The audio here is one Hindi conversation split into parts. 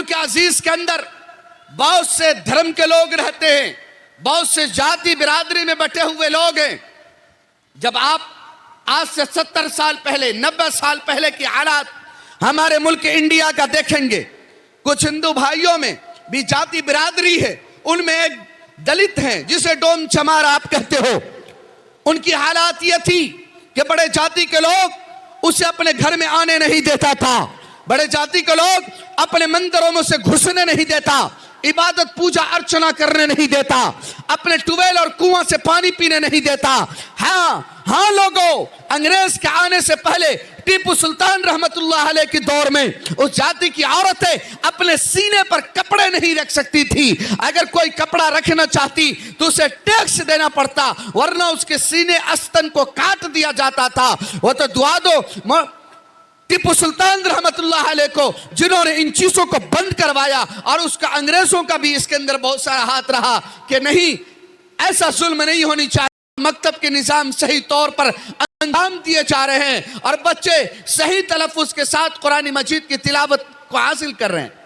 मुल्क अजीज के अंदर बहुत से धर्म के लोग रहते हैं, बहुत से जाति बिरादरी में बटे हुए लोग हैं। जब आप आज से 70 साल पहले 90 साल पहले की हालात हमारे मुल्क इंडिया का देखेंगे, कुछ हिंदू भाइयों में भी जाति बिरादरी है, उनमें एक दलित हैं जिसे डोम चमार आप कहते हो। उनकी हालात ये थी कि बड़े जाति के लोग उसे अपने घर में आने नहीं देता था, बड़े जाति के लोग अपने मंदिरों में उसे घुसने नहीं देता, इबादत पूजा अर्चना करने नहीं देता, अपने ट्यूबवेल और कुआं से पानी पीने नहीं देता। हाँ लोगों, अंग्रेज के आने से पहले टीपू सुल्तान रहमतुल्लाह अलैह के दौर में उस जाति की औरतें अपने सीने पर कपड़े नहीं रख सकती थी। अगर कोई कपड़ा रखना चाहती तो उसे टैक्स देना पड़ता, वरना उसके सीने आस्तन को काट दिया जाता था। वो तो दुआ दो टीपू सुल्तान रहमतुल्लाह अलैह को, जिन्होंने इन चीजों को बंद करवाया, और उसका अंग्रेजों का भी इसके अंदर बहुत सारा हाथ रहा कि नहीं, ऐसा जुल्म नहीं होनी चाहिए। मकतब के निजाम सही तौर पर अंजाम दिए जा रहे हैं और बच्चे सही तलफ़ुज़ के साथ कुरान मजीद की तिलावत को हासिल कर रहे हैं।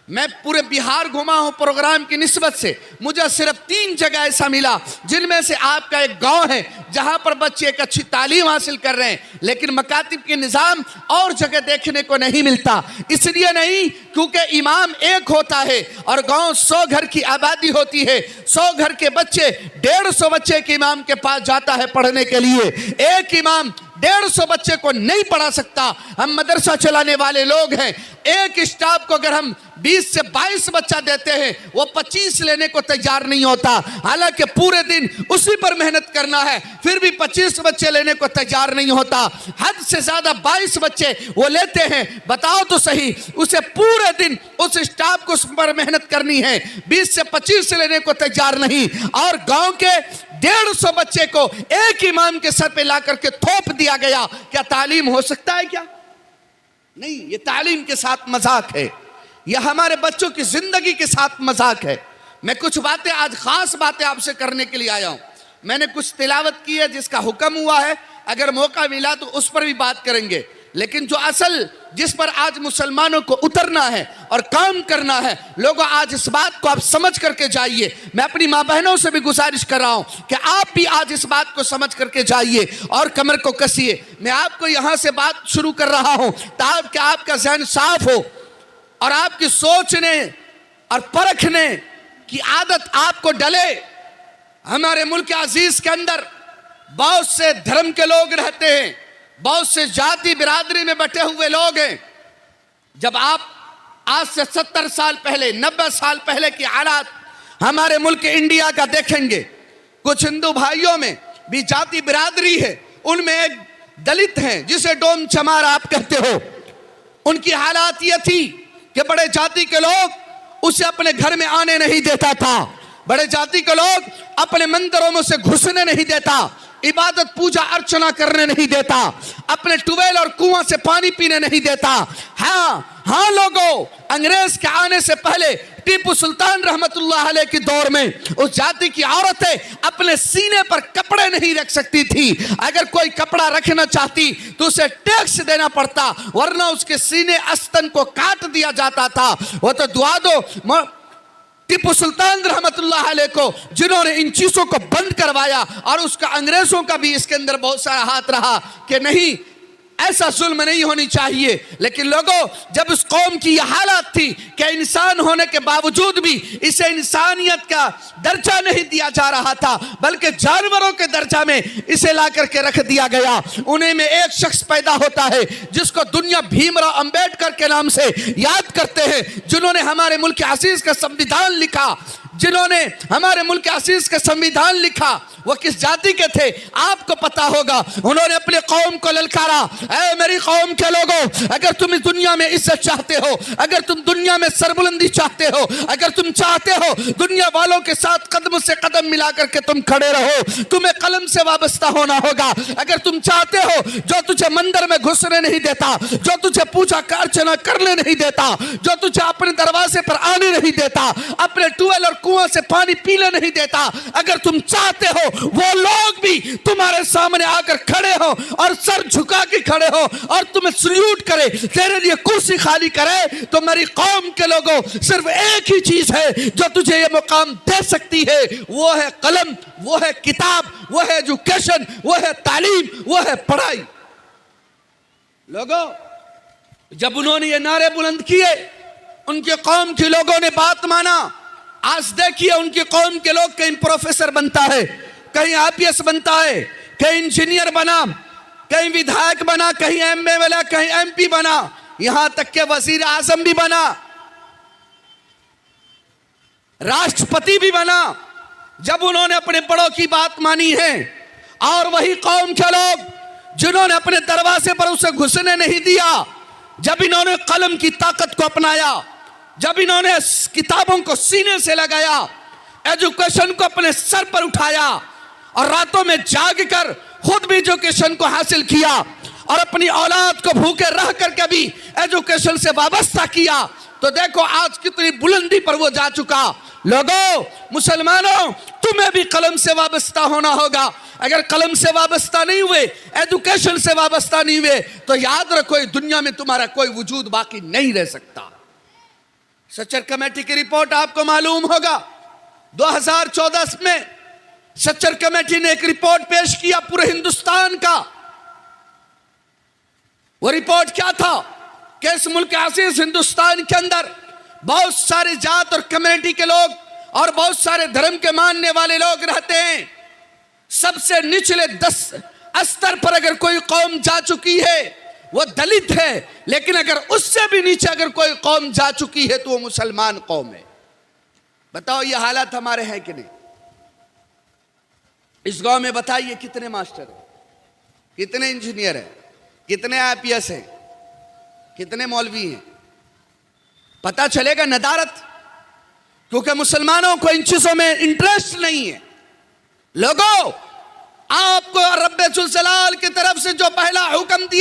मैं पूरे बिहार घुमा हूं प्रोग्राम की निस्बत से, मुझे सिर्फ 3 जगह ऐसा मिला जिनमें से आपका एक गांव है जहां पर बच्चे एक अच्छी तालीम हासिल कर रहे हैं, लेकिन मकातिब के निज़ाम और जगह देखने को नहीं मिलता। इसलिए नहीं क्योंकि इमाम एक होता है और गांव 100 घर की आबादी होती है, 100 घर के बच्चे 150 बच्चे के इमाम के पास जाता है पढ़ने के लिए। एक इमाम 150 बच्चे को नहीं पढ़ा सकता। हम मदरसा चलाने वाले लोग हैं, एक स्टाफ को अगर हम 20 से 22 बच्चा देते हैं, वो 25 लेने को तैयार नहीं होता। हालांकि पूरे दिन उसी पर मेहनत करना है, फिर भी 25 बच्चे लेने को तैयार नहीं होता। हद से ज्यादा 22 बच्चे वो लेते हैं। बताओ तो सही, उसे पूरे दिन उस स्टाफ को उस पर मेहनत करनी है, 20 से 25 लेने को तैयार नहीं। और गांव के 150 बच्चे को एक इमाम के सर पे ला करके थोप दिया गया। क्या तालीम हो सकता है? क्या नहीं, ये तालीम के साथ मजाक है, यह हमारे बच्चों की जिंदगी के साथ मजाक है। मैं कुछ बातें आज खास बातें आपसे करने के लिए आया हूं। मैंने कुछ तिलावत की है जिसका हुक्म हुआ है, अगर मौका मिला तो उस पर भी बात करेंगे। लेकिन जो असल जिस पर आज मुसलमानों को उतरना है और काम करना है, लोगों आज इस बात को आप समझ करके जाइए। मैं अपनी माँ बहनों से भी गुजारिश कर रहा हूं कि आप भी आज इस बात को समझ करके जाइए और कमर को कसिए। मैं आपको यहां से बात शुरू कर रहा हूं ताकि आपका ज़हन साफ हो और आपकी सोचने और परखने की आदत आपको डले। हमारे मुल्क अजीज के अंदर बहुत से धर्म के लोग रहते हैं, बहुत से जाति बिरादरी में बटे हुए लोग हैं। जब आप आज से 70 साल पहले 90 साल पहले की हालात हमारे मुल्क इंडिया का देखेंगे, कुछ हिंदू भाइयों में भी जाति बिरादरी है, उनमें एक दलित हैं जिसे डोम चमार आप कहते हो। उनकी हालात ये थी कि बड़े जाति के लोग उसे अपने घर में आने नहीं देता था, बड़े जाति के लोग अपने मंदिरों में उसे घुसने नहीं देता, इबादत पूजा अर्चना करने नहीं देता, अपने ट्यूबवेल और कुआं से पानी पीने नहीं देता। हाँ लोगों, अंग्रेज के आने से पहले टीपू सुल्तान रहमतुल्लाह अलैह के दौर में उस जाति की औरतें अपने सीने पर कपड़े नहीं रख सकती थी। अगर कोई कपड़ा रखना चाहती तो उसे टैक्स देना पड़ता, वरना उसके सीने आस्तन को काट दिया जाता था। वो तो दुआ दो टीपू सुल्तान रहमतुल्लाह अलैह को, जिन्होंने इन चीजों को बंद करवाया, और उसका अंग्रेजों का भी इसके अंदर बहुत सारा हाथ रहा कि नहीं, ऐसा जुल्म नहीं होनी चाहिए। लेकिन लोगों, जब उस कौम की यह हालत थी कि इंसान होने के बावजूद भी इसे इंसानियत का दर्जा नहीं दिया जा रहा था, बल्कि जानवरों के दर्जा में इसे ला करके रख दिया गया। उन्हीं में एक शख्स पैदा होता है जिसको दुनिया भीमराव अंबेडकर के नाम से याद करते हैं, जिन्होंने हमारे मुल्क अजीज का संविधान लिखा। जिन्होंने हमारे मुल्क अजीज का संविधान लिखा, वो किस जाति के थे आपको पता होगा। उन्होंने अपने कौम को ललकारा, ऐ मेरी कौम के लोगों, अगर तुम इस दुनिया में इज्जत चाहते हो, अगर तुम दुनिया में सरबुलंदी चाहते हो, अगर तुम चाहते हो दुनिया वालों के साथ कदम से कदम मिला करके तुम खड़े रहो, तुम्हें कलम से वाबस्ता होना होगा। अगर तुम चाहते हो जो तुझे मंदिर में घुसने नहीं देता, जो तुझे पूजा अर्चना करने नहीं देता, जो तुझे अपने दरवाजे पर आने नहीं देता, अपने ट्यूबवेल और कुआं से पानी पीने नहीं देता। अगर तुम चाहते हो वो लोग भी तुम्हारे सामने आकर खड़े हो और सर झुका के खड़े हो और तुम्हें सल्यूट करे, तेरे लिए कुर्सी खाली करे, तो मेरी कौम के लोगों सिर्फ एक ही चीज है जो तुझे ये मुकाम दे सकती है, वो है कलम, वो है किताब, वो है एजुकेशन, वो है तालीम, वो है पढ़ाई। लोगों, जब उन्होंने ये नारे बुलंद किए, उनके कौम के लोगों ने बात माना। आज देखिए उनके कौम के लोग कहीं प्रोफेसर बनता है, कहीं आईपीएस बनता है, कहीं इंजीनियर बना, कहीं विधायक बना, कहीं एमए बना, कहीं एमपी बना, यहां तक के वजीर आजम भी बना, राष्ट्रपति भी बना, जब उन्होंने अपने बड़ों की बात मानी है। और वही कौम के लोग जिन्होंने अपने दरवाजे पर उसे घुसने नहीं दिया, जब इन्होंने कलम की ताकत को अपनाया, जब इन्होंने किताबों को सीने से लगाया, एजुकेशन को अपने सर पर उठाया और रातों में जाग कर खुद भी एजुकेशन को हासिल किया और अपनी औलाद को भूखे रह कर कभी एजुकेशन से वाबस्ता किया, तो देखो आज कितनी बुलंदी पर वो जा चुका। लोगों, मुसलमानों, तुम्हें भी कलम से वाबस्ता होना होगा। अगर कलम से वाबस्ता नहीं हुए, एजुकेशन से वाबस्ता नहीं हुए, तो याद रखो दुनिया में तुम्हारा कोई वजूद बाकी नहीं रह सकता। सच्चर कमेटी की रिपोर्ट आपको मालूम होगा, 2014 में सच्चर कमेटी ने एक रिपोर्ट पेश किया पूरे हिंदुस्तान का। वो रिपोर्ट क्या था कि इस मुल्क अजीज हिंदुस्तान के अंदर बहुत सारी जात और कम्युनिटी के लोग और बहुत सारे धर्म के मानने वाले लोग रहते हैं। सबसे निचले 10 स्तर पर अगर कोई कौम जा चुकी है वो दलित है, लेकिन अगर उससे भी नीचे अगर कोई कौम जा चुकी है तो वो मुसलमान कौम है। बताओ ये हालात हमारे हैं कि नहीं? इस गांव में बताइए कितने मास्टर हैं, कितने इंजीनियर हैं, कितने आईपीएस हैं, कितने मौलवी हैं? पता चलेगा नदारत, क्योंकि मुसलमानों को इन चीजों में इंटरेस्ट नहीं है। लोगों, आपको रब्बे जुल जलाल की तरफ से जो पहला हुक्म दिया